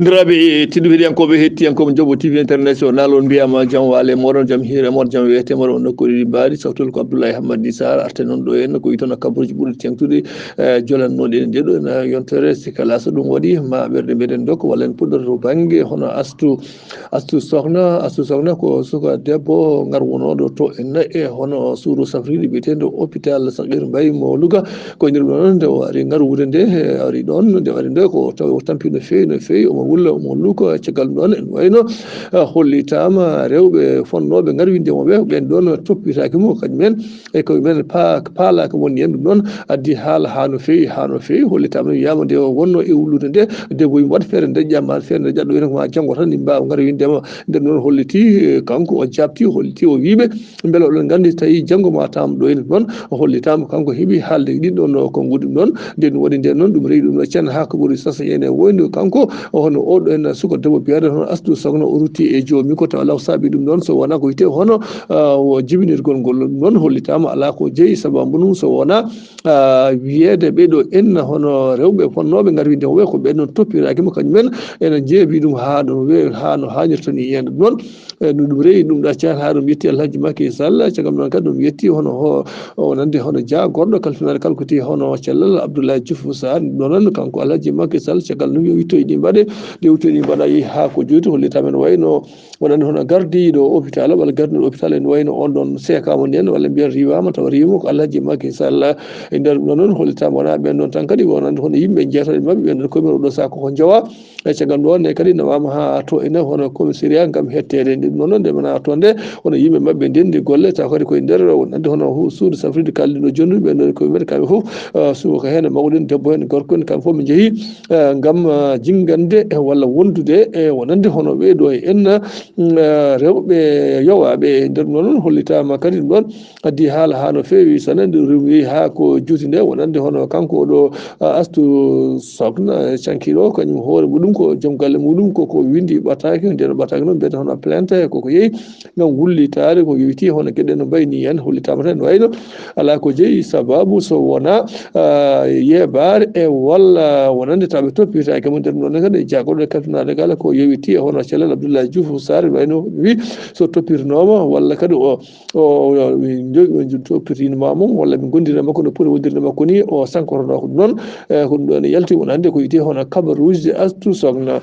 Ndiraɓe tidduhiɗiyankoɓe hettiyankoɓe Jobo TV international on mbiyama jaam waale moɗon jaam hiire moɗo jaam wiyetema on nokkuji mbaɗi sawtol ko Abdoulaye Hammadi Sarr arte noon ɗo henna ko witona kabaruji ɓurɗi tengtude jolannoɗe en ndeɗo ena yontere sikala so ɗum waɗi ma ɓerɗe meɗen dokka walla en puɗɗata to banggue hono astu sokhna ko suka debbo garwonoɗo to enna e hono suuru safride biyeteɗo hôpital Sakhir Mbaye mo Louga ko nder ɗon nde o ari ngaru wuurde nde ari ɗon nde waɗi nde ko taw o tampi no fewi no fewi omo wulla omo luuka caggal ɗon en wayno hollitama rewɓe fonnoɓe garwindemoɓe ɓen ɗon toppitaki mo kañumen e ko men paalaka woni hen ɗum ɗon addi haala ha no fewi hollitama wiyama nde wonno e wullude nde debbo yimo waɗ feere daƴƴama feere nde jaɗɗo wiyata ma janggo tan mbawa garwindema nden noon holliti kanko o jabti holliti o wiɓe beele oɗon gandi tawi janggo ma tam ɗo ene ɗon hollitama kanko heeɓi haalde ɗin ɗon ko guɗi ɗon nden waɗi nden noon ɗum rewi ɗum no ceerno ha ko ɓuuri sasa ene woyno kanko hono oɗo en suka debbo biyade hono Astou Sokhna o rutti e joomi ko taw ala saabi ɗum ɗon so wona ko wiyete hono jibinirgol ngol ɗum ɗon hollitama ala ko jeeyi sababu ɗum so wona wiyede ɓeɗo en hono rewɓe fonnoɓe garwindemoɓe ko ɓen noon toppirakimo kañumen ene jeebi ɗum ha no hannirta ni yen ɗum ɗon ɗum rewi ɗum ɗaccan ha ɗum yetti Alhaji Macky Sall cagam ɗon kadi ɗum yetti hono nande hono jagorɗo kalfinade kala ko ti hono cellal Abdoulaye Diouf Sarr ɗum noon kanko Alhaji Macky Sall caggal ɗum yo wittoye ɗi mbaɗe nde wittoye ɗi mbaɗa yeehi ha ko juuti hollitamen wayno waɗande hono gardiɗo hôpital walla gardiɗo hôpital en wayno on ɗon seekama nden walla mbiyen riwama tawa riwama ko Alhaji Macky Sall e nder ɗum noon hollitama wona ɓen ɗon tan kadi wonande hono yimɓe jeetaɗe mabɓe ɓen komin oɗo sako ko jowa e caggal ɗon ne kadi nawama ha to ene hono commissariat gam hettede ɗum noon nde mana to nde hono yimɓe mabɓe ndendi golle taw kadi koye nder wonande hono suudu safride kalliɗo jonnuɓe ɓen ɗon koye mbaɗi kamɓe foof suka hen mawɗen debbo hen gorko en kamɓe foof ɓe jeehi gam jingande walla wondude e wonande hono ɓeeɗo e en rewɓe yowaɓe e nder noon hollitama kadi ɗum ɗon addi haala ha no fewi sanande rewi ha ko juuti nde wonande hono kanko ɗo Astou Sokhna cankiɗo kañum hoore muɗum ko joom galle muɗum koko windi ɓataki nden ɓataki noon mbiyete hono plainte koko yeehi gam wullitade ko yowiti hono gueɗe no mbayni hen hollitama tan wayno ala ko jeeyi sababu so wona yebare e walla wonande taɓe toppitaki mo nder noon kadi jagorɗo kalfinade kala ko yowiti e hono cellal Abdoulaye Diouf Sarr wayno wi so toppitinomo walla kadi o toppitinoma mum walla ɓe gondiri makko no poti wondirde makko ni o sankotono ko ɗum noon ko ɗum ɗon yalti wonande ko wiyete hono kabaruji Astou Sokhna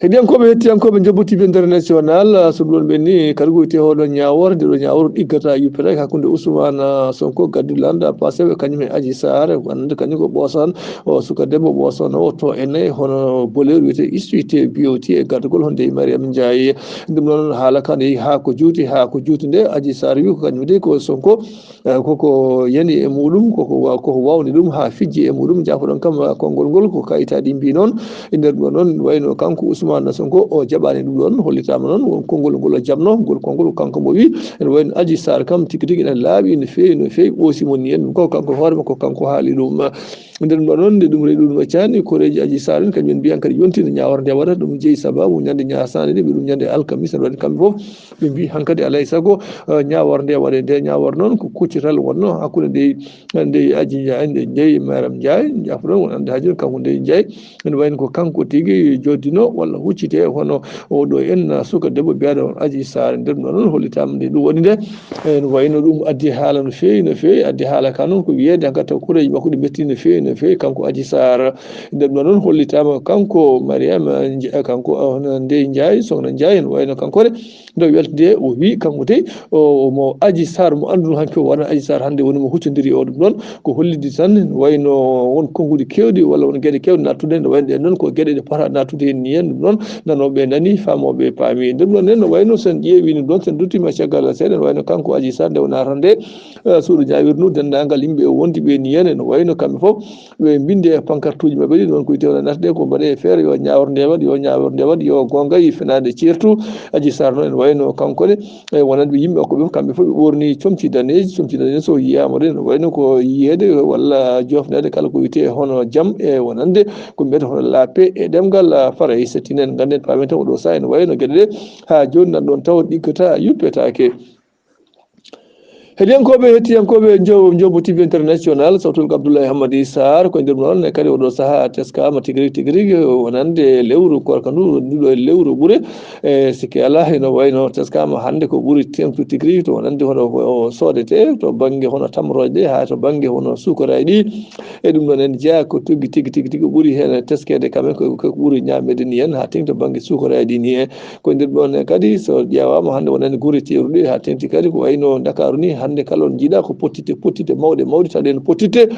heɗiyankoɓe hettiyankoɓe Jobo TV international so ɗum ɗon ɓenni kadi ko wiyete hono ñawore nde ɗo ñawore ɗiggata yuppetake hakkude Ousmane Sonko gaddu landa Pastef kañum e Adji Sarr wonande kañum ko ɓoosan o suka debbo ɓoosan o to ene hono boleur wiyete issue biyoti e gardugol honde Mariame Ndiaye ɗum noon haala kan yeehi ha ko juuti nde Adji Sarr wi ko kañum de ko Sonko koko yani e muɗum koko wawni ɗum ha fijji e muɗum jafoɗon kam konngol ngol ko kayitaɗi mbi noon e nder ɗo noon wayno kanko Ousmane Sonko o jaɓani ɗum ɗon hollitama noon won konngol ngol o jabno ngol konngol kanko mo wi ene wayno Adji Sarr kam tigui tigui ene laaɓi no fewi ɓoosimo ni hen ko kanko hoorema ko kanko haali ɗum nder ɗo noon nde ɗum rewi ɗum no cani koreji Adji Sarr en kañumen mbiyan kadi yonti no ñawore nde waɗata ɗum jeeyi sababu ñande ñasande nde ɓe ɗum ñande alkamisa ne waɗi kamɓe foof ɓe mbi hankkadi alay saago ñawore nde waɗe nde ñawore noon ko kuccital wonno hakkude nde Adji Ndiaye nde jeeyi Mariame Ndiaye jafoɗon wonande haajoni kanko nde Ndiaye ene wayno ko kanko tigui joddino walla huccite hono oɗo en suka debbo biyaɗo Adji Sarr nder ɗum noon hollitama nde ɗum waɗi nde ene wayno ɗum addi haala no fewi addi haala ka noon ko wiyede hankkadi taw kuureji makko ɗi metti no fewi kanko Adji Sarr nder ɗum noon hollitama kanko Mariame kanko nde Ndiaye Sokhna Ndiaye ene wayno kankone nde weltide o wi kanko de mo Adji Sarr mo anduno hanki o wona Adji Sarr hande woni mo huccodiri o ɗum ɗon ko hollidi tan wayno won konguɗi kewɗi walla won gueɗe kewɗe nattude no wayno ɗen noon ko gueɗe ɗe pota nattude hen ni hen ɗum ɗon nanoɓe nani famoɓe paami nder ɗon nen no wayno sen ƴeewi ɗum ɗon sen duttima caggal seeɗa no wayno kanko Adji Sarr nde o natata nde suuɗo jawirnu dendagal yimɓe wondiɓe ni hen no wayno kamɓe foof ɓe binde e pancarte uji mabɓe ɗi ɗon ko witewno natde ko mbaɗe e feere yo ñawor nde waɗ yo gonga yi fenade ceertu Adji Sarr noon ene wayno kankone wonande yimɓe ko ɓe kamɓe foof ɓe ɓorni comci daneji so yiyama de no wayno ko yiyede walla jofnede kala ko wiyete hono jaam e wonande ko mbiyete hono la paix e ɗemgal Faray tinen ganden pamen tan oɗo saha ene wayno gueɗe ɗe ha joni nan ɗon taw ɗiggata yuppetake heɗiyankoɓe hettiyankoɓe Jobo TV international sawtol ko Abdoulaye Hammady Sarr ko nder noon kadi oɗo saaha teskama tigui tigui wonande lewru korka nduɗo e lewru ɓuure sikki ala eno wayno teskama hande ko ɓuuri temtu tigui to wonande hono sodete to banggue hono tamroje ɗe ha to banggue hono sukaraji ɗi e ɗum ɗon en jeeya ko tugui tigui ɓuuri hen teskede kamen ko ɓuuri ñamede ni hen ha tengti to banggue sukaraji ni e ko nder ɗon kadi so ƴewama hande wonande guure teruɗe ha tengti kadi ko wayno Dakaru ni hande kala on jiiɗa ko pottite mawɗe taɗen pottite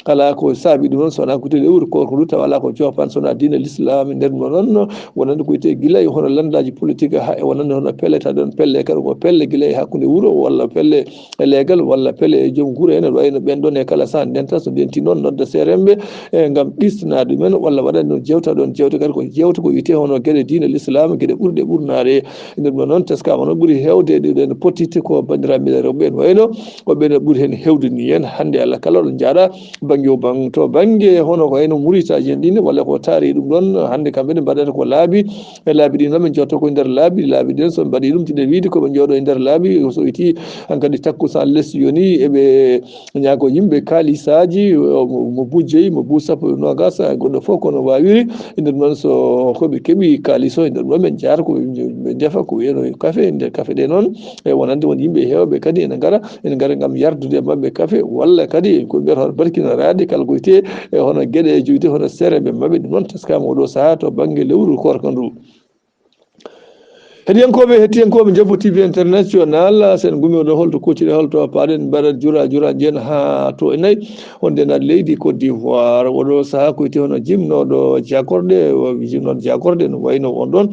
kala ko saabi ɗum noon sowona kude lewru korko ndu tawa ala ko jopan sowona diine l'islam nder mo noon wonande ko wiyete guila e hono landaji politique ha e wonande hono pelle taɗon pelle kadi ko pelle guila e hakkude wuuro walla pelle e leegal walla pelle e joom guuro en wayno ɓen ɗon e kala sa ndenta so ndenti noon nodda seremɓe gam ɗistanade ɗumen walla waɗani ɗon jewta ɗon jewte kadi ko jewta ko wiyete hono gueɗe diine l'islam gueɗe ɓurɗe ɓurnade nder mo noon teskama noon ɓuuri hewde ɗiɗen pottite ko bandiraɓe rewɓe en wayno koɓene ɓuuri hen hewde ni hen hande Allah kala ɗo jaaɗa banggue to banggue hono ko wayno muritaji en ɗinne walla ko taari ɗum ɗon hande kamɓe ne mbaɗata ko laabi e laabi ɗi noon ɓe jotto koye nder laabi ɗin so mbaɗi ɗum tiɗe wiide koɓe jooɗo e nder laabi so witi hankkadi takkusan less yoni eɓe ñaago yimɓe kalisaji mo bujjeyi mo bu sappo nogas goɗɗo foof kono wawiri e nder noon so koɓe keeɓi kalis o e nder ɗon ɓe jaara ko ɓe defa ko wiyeno café e nder café ɗe noon e wonande won yimɓe hewɓe kadi ene gara gam yardude e mabɓe café walla kadi ko mbiyata hono barkinorade kala ko wiyete e hono gueɗe joguite hono sereɓe mabɓe ɗum noon teskama oɗo saaha to banggue lewru korka ndu hettiyankoɓe Jobo TV international sen gumi oɗon holto kucciɗe holto paɗen mbaɗa jura jeen ha to e nayyi wonde naat leydi Côte d'Ivoire oɗo saaha ko wiyete hono jimnoɗo jagorde no wayno on ɗon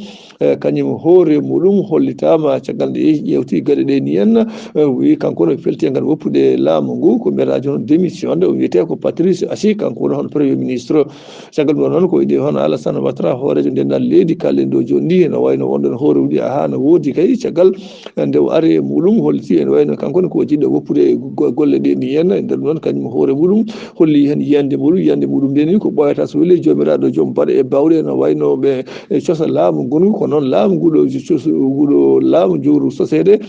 kañum hoore muɗum hollitama caggal nde ƴewti gueɗe ɗe ni henna wi kanko no felti ngal woppude laamu ngu ko mbiyataji hono démission nde o wiyete ko Patrice Assi kanko woni hono premier ministre caggal ɗum noon ko wiide hono Alassane Ouattara hoorejo ndendan leydi kalɗen ɗo joni ni no wayno on ɗon hoore wuɗi ha no woodi kay caggal nde o ari muɗum holliti en wayno kankone ko jiɗɗo woppude golle ɗe ni henna e nder noon kañum hoore muɗum holli hen yiyande muɗum nde ni ko ɓoyata so weli jomiraɗo joom baɗe e bawɗe no wayno ɓe cosa laamu ngongu ko noon laamu nguɗo laamu jowru société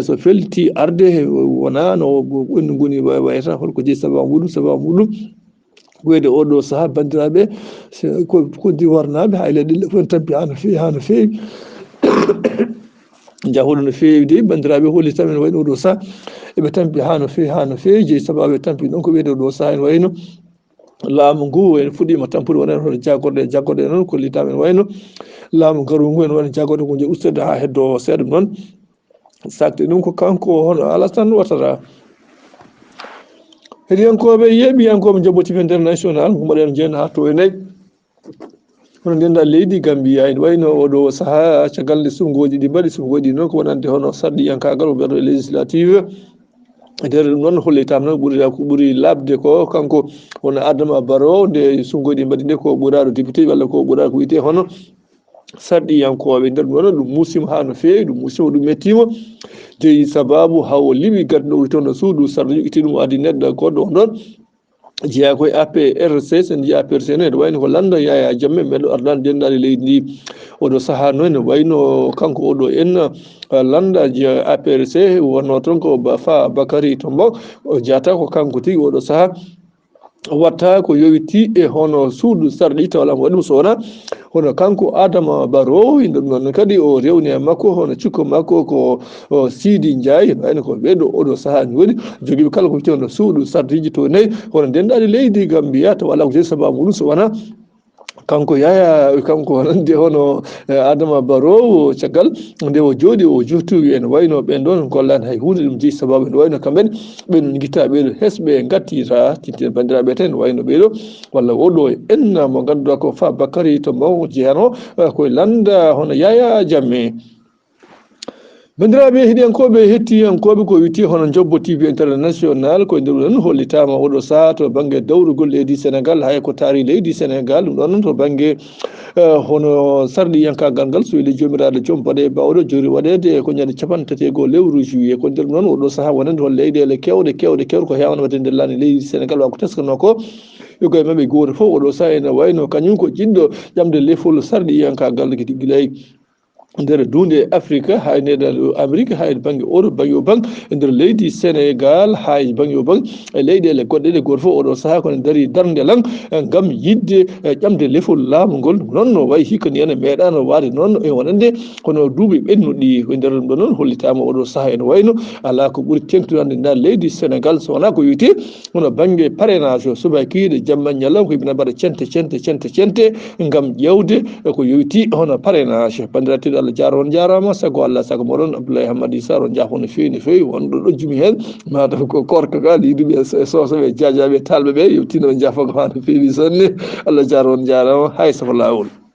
so felti arde wona no ɓendu goni wayata holko jeeyi sababu muɗum weyde oɗo saaha bandiraɓe ko diwarnaɓe hay leɗɗe fof tampi ha no feewi jahuɗo no feewi de bandiraɓe holli tamen wayno oɗo saaha eɓe tampi ha no feewi jeeyi sababu tampi ɗon ko wiyede oɗo saaha en wayno laamu ngu en fuɗɗima tampude wonen hono jaggorde noon kollitamen wayno laamu garu ngu en wona jaggorde ko je ustede ha heddo seeɗa noon sakte ɗum ko kanko hono Alassane Ouattara heɗiyankoɓe yeeɓiyankoɓe Jobo TV international mbaɗen jeen ha to e nayyi hono ndenda leydi Gambia en wayno oɗo saaha caggal nde sungoji ɗi mbaɗi sungoji noon ko wonande hono sarɗiyankagal o mbiyata législative e nder ɗum noon hollitama noon ɓuuri labde ko kanko hono Adama Barrow nde sungoji ɗi mbaɗi nde ko ɓuuraɗo député walla ko ɓuuraɗo ko wiyete hono sarɗiyankoɓe nder ɗum noon ɗum musima ha no feewi ɗum mettima jeeyi sababu hawo liɓi gadno wiyetono suudu sarɗi itti ɗum adi neɗɗo goɗɗo on ɗon jeeya koye APRC sen jiiya APRC no ene wayno ko landa Yaya Jammeh meɗo ardade dendade leydi ndi oɗo saaha noon ne wayno kanko oɗo en landa jeeya APRC wonno toon ko Bafa Bakary Tombong o jeyata ko kanko tigui oɗo saaha watta ko yowiti e hono suudu sarɗi taw wala mo waɗi ɗum so wona hono kanko Adama Barrow inde ɗum noon kadi o rewni e makko hono cikko makko ko Sidi Ndiaye wayno ko ɓeɗo oɗo saaha ni woni joguiɓe kala ko wiyete hono suudu sardiji to nayyi hono ndendadi leydi Gambia taw wala ko jeeyi sababu muɗum so wona kanko kanko nande hono Adama Barrow caggal nde o jooɗi o joftoyi en wayno ɓen ɗon gollani hay hunde ɗum jeeyi sababu ene wayno kamɓen ɓen guitta ɓeɗo hesɓe gattita tintin bandiraɓe tan wayno ɓeɗo walla oɗo en mo ganduɗa ko Fa Bakary Tombong jeeyano koye landa hono Yaya Jammeh bandiraɓe heɗiyankoɓe hettiyankoɓe ko witi hono Jobo TV international koye nder ɗon hollitama oɗo saaha to banggue dawrugol leydi Sénégal hay ko taari leydi Sénégal ɗum ɗon to banggue hono sarɗiyankagal ngal so weli jomiraɗo joom baɗe bawɗo jori waɗede ko ñande 31 lewru juillet ko nder ɗum ɗon oɗo saaha wonande hol leyɗele kewɗe ko hewno wadde nder lani leydi Sénégal wako teskano ko yo koye mabɓe goto fof oɗo saaha ene wayno kañum ko jiɗɗo ƴamde lefol sarɗiyankagal guilay nder dunde Afrique ha nder Amérique ha bangi Europe bangi o bang nder leydi Sénégal ha bangi o bang leyɗele goɗɗe ɗe goto fof oɗo saaha kono dari darde lan gam yidde ƴamde lefol laamu ngol noon no wayi hikka ni ene meeɗano waade noon e wonande kono duuɓi ɓennuɗi ko nder ɗum ɗo noon hollitama oɗo saaha ene wayno ala ko ɓuuri tengtudande nda leydi Sénégal so wona ko wiyete hono banggue parrainage o subakiɗe jamma ñalawma ko yimɓe mbaɗa cente gam ƴewde ko yowiti hono parrainage bandiraɓe tedduɓe Allah jaara on jarama sago Allah sago moɗon Abdoulaye Hamady Sarr on jaafo no fewi no fewi wonɗo ɗojjumi hen mataw ko korka gal yiduɓe sosoɓe jajaɓe talɓe ɓe yewtino ɓe jaafogo ha no fewi sanne Allah jaara on jarama hay saago lawol.